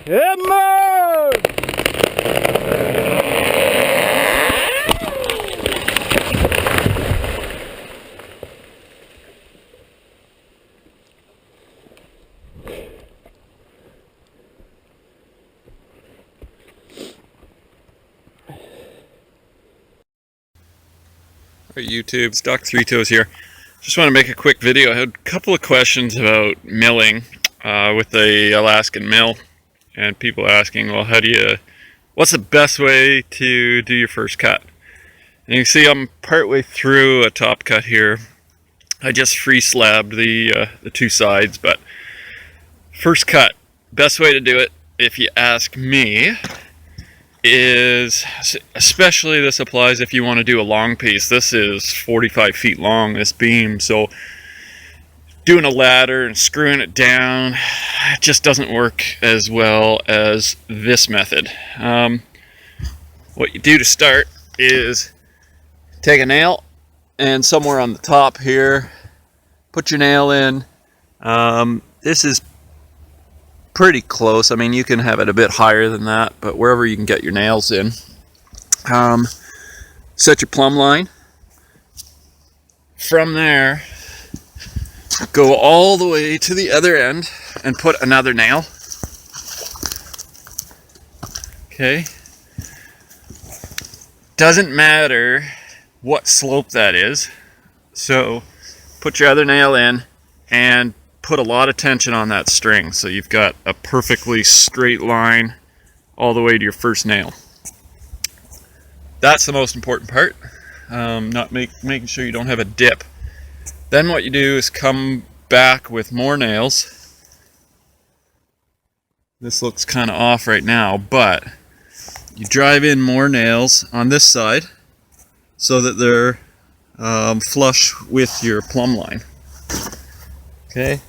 Hammer! Alright YouTube, it's Doc Three Toes here. Just want to make a quick video. I had a couple of questions about milling with the Alaskan mill, and people asking, well, what's the best way to do your first cut? And you can see I'm partway through a top cut here. I just free slabbed the two sides, but first cut, best way to do it, if you ask me, is, especially this applies if you want to do a long piece. This is 45 feet long, this beam, so doing a ladder and screwing it down, it just doesn't work as well as this method. What you do to start is take a nail and somewhere on the top here, put your nail in. This is pretty close. I mean, you can have it a bit higher than that, but wherever you can get your nails in. Set your plumb line. From there, go all the way to the other end and put another nail. Okay. Doesn't matter what slope that is. So put your other nail in and put a lot of tension on that string so you've got a perfectly straight line all the way to your first nail. That's the most important part. Making sure you don't have a dip. Then what you do is come back with more nails. This looks kind of off right now, but you drive in more nails on this side so that they're flush with your plumb line. Okay.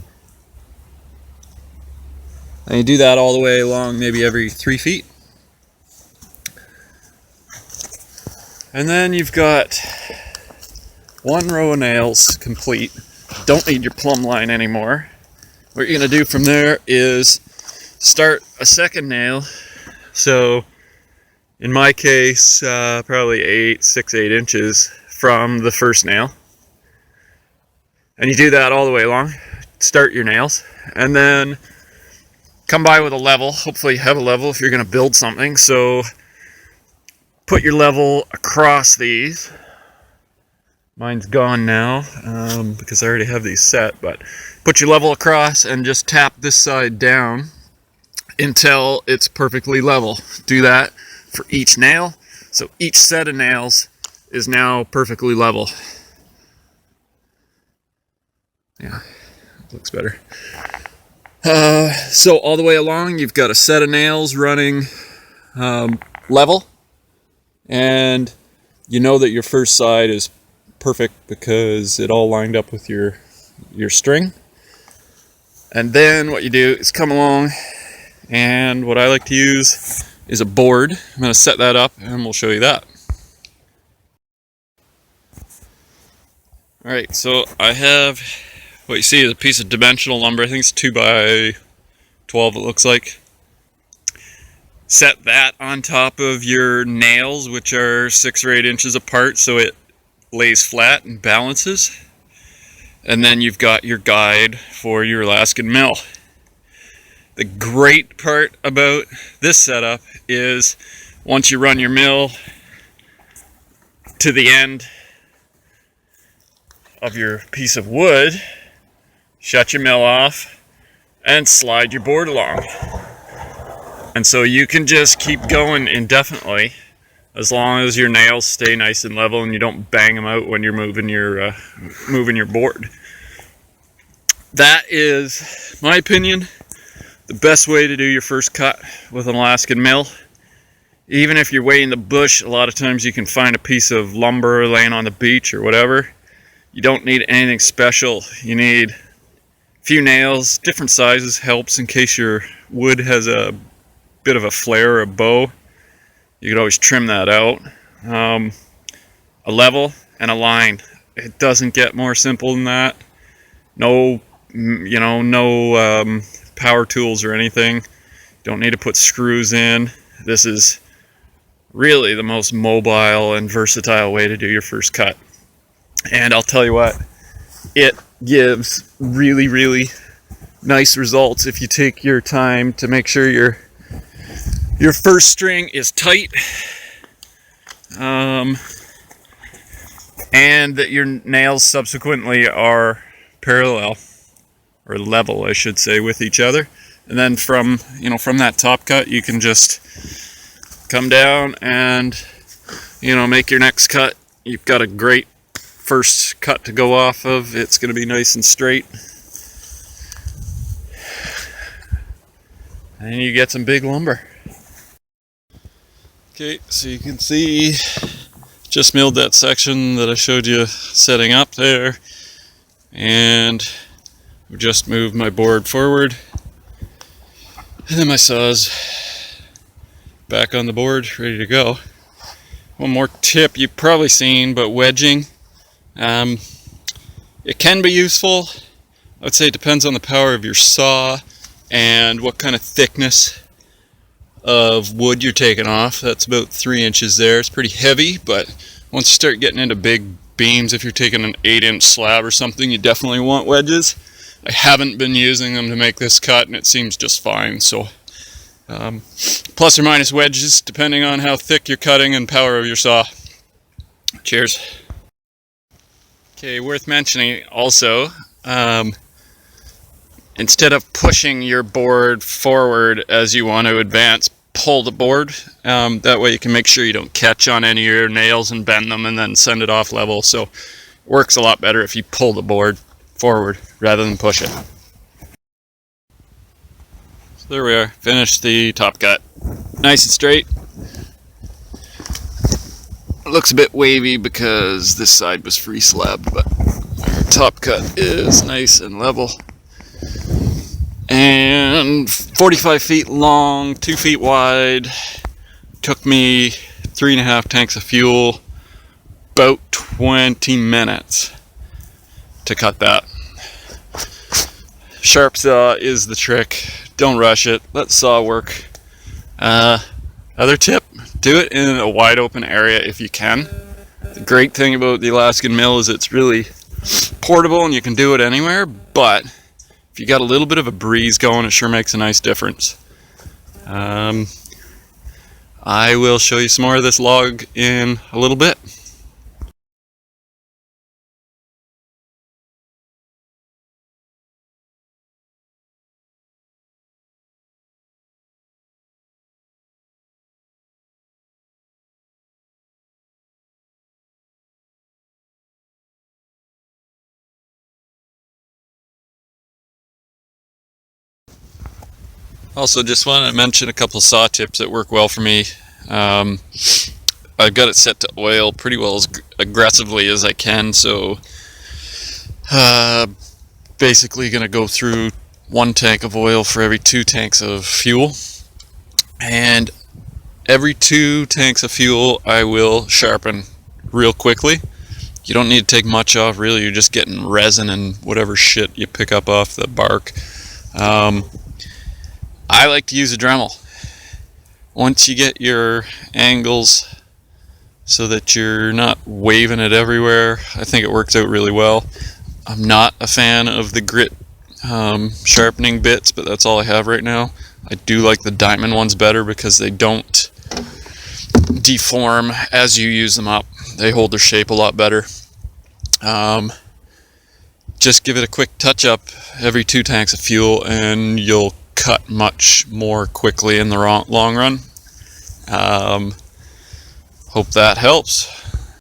And you do that all the way along, maybe every 3 feet. And then you've got one row of nails complete. Don't need your plumb line anymore. What you're going to do from there is start a second nail. So in my case, probably 6, 8 inches from the first nail. And you do that all the way along. Start your nails. And then come by with a level. Hopefully you have a level if you're going to build something. So put your level across these. Mine's gone now because I already have these set. But put your level across and just tap this side down until it's perfectly level. Do that for each nail. So each set of nails is now perfectly level. Yeah, looks better. So all the way along, you've got a set of nails running level, and you know that your first side is perfect because it all lined up with your string. And then what you do is come along, and what I like to use is a board. I'm going to set that up, and we'll show you that. All right, so I have what you see is a piece of dimensional lumber. I think it's 2 by 12 it looks like. Set that on top of your nails, which are 6 or 8 inches apart, so it lays flat and balances. And then you've got your guide for your Alaskan mill. The great part about this setup is once you run your mill to the end of your piece of wood, shut your mill off and slide your board along. And so you can just keep going indefinitely as long as your nails stay nice and level and you don't bang them out when you're moving your board. That is, my opinion, the best way to do your first cut with an Alaskan mill. Even if you're way in the bush, a lot of times you can find a piece of lumber laying on the beach or whatever. You don't need anything special. You need a few nails, different sizes helps in case your wood has a bit of a flare or a bow. You could always trim that out. A level and a line. It doesn't get more simple than that. No, no power tools or anything. Don't need to put screws in. This is really the most mobile and versatile way to do your first cut. And I'll tell you what, it gives really, really nice results if you take your time to make sure your first string is tight, and that your nails subsequently are parallel, or level I should say, with each other. And then from that top cut you can just come down and make your next cut. You've got a great first cut to go off of. It's going to be nice and straight, and you get some big lumber. Okay, so you can see just milled that section that I showed you setting up there, and just moved my board forward, and then my saw's back on the board ready to go. One more tip you've probably seen, but wedging, it can be useful. I would say it depends on the power of your saw and what kind of thickness of wood you're taking off. That's about 3 inches there. It's pretty heavy, but once you start getting into big beams, if you're taking an 8-inch slab or something, you definitely want wedges. I haven't been using them to make this cut, and it seems just fine. So plus or minus wedges depending on how thick you're cutting and power of your saw. Cheers. Okay, worth mentioning also, instead of pushing your board forward as you want to advance, pull the board. That way you can make sure you don't catch on any of your nails and bend them and then send it off level. So it works a lot better if you pull the board forward rather than push it. So there we are, finished the top cut. Nice and straight. It looks a bit wavy because this side was free slabbed, but our top cut is nice and level. And 45 feet long, 2 feet wide. Took me 3.5 tanks of fuel, about 20 minutes to cut that. Sharp saw is the trick. Don't rush it. Let saw work. Other tip, do it in a wide open area if you can. The great thing about the Alaskan mill is it's really portable and you can do it anywhere, but if you got a little bit of a breeze going, it sure makes a nice difference. I will show you some more of this log in a little bit. Also, just want to mention a couple saw tips that work well for me. I've got it set to oil pretty well as aggressively as I can, so basically going to go through 1 tank of oil for every 2 tanks of fuel, and every 2 tanks of fuel I will sharpen real quickly. You don't need to take much off, really. You're just getting resin and whatever shit you pick up off the bark. I like to use a Dremel. Once you get your angles so that you're not waving it everywhere, I think it works out really well. I'm not a fan of the grit sharpening bits, but that's all I have right now. I do like the diamond ones better because they don't deform as you use them up. They hold their shape a lot better. Just give it a quick touch up every 2 tanks of fuel and you'll cut much more quickly in the long run. Hope that helps.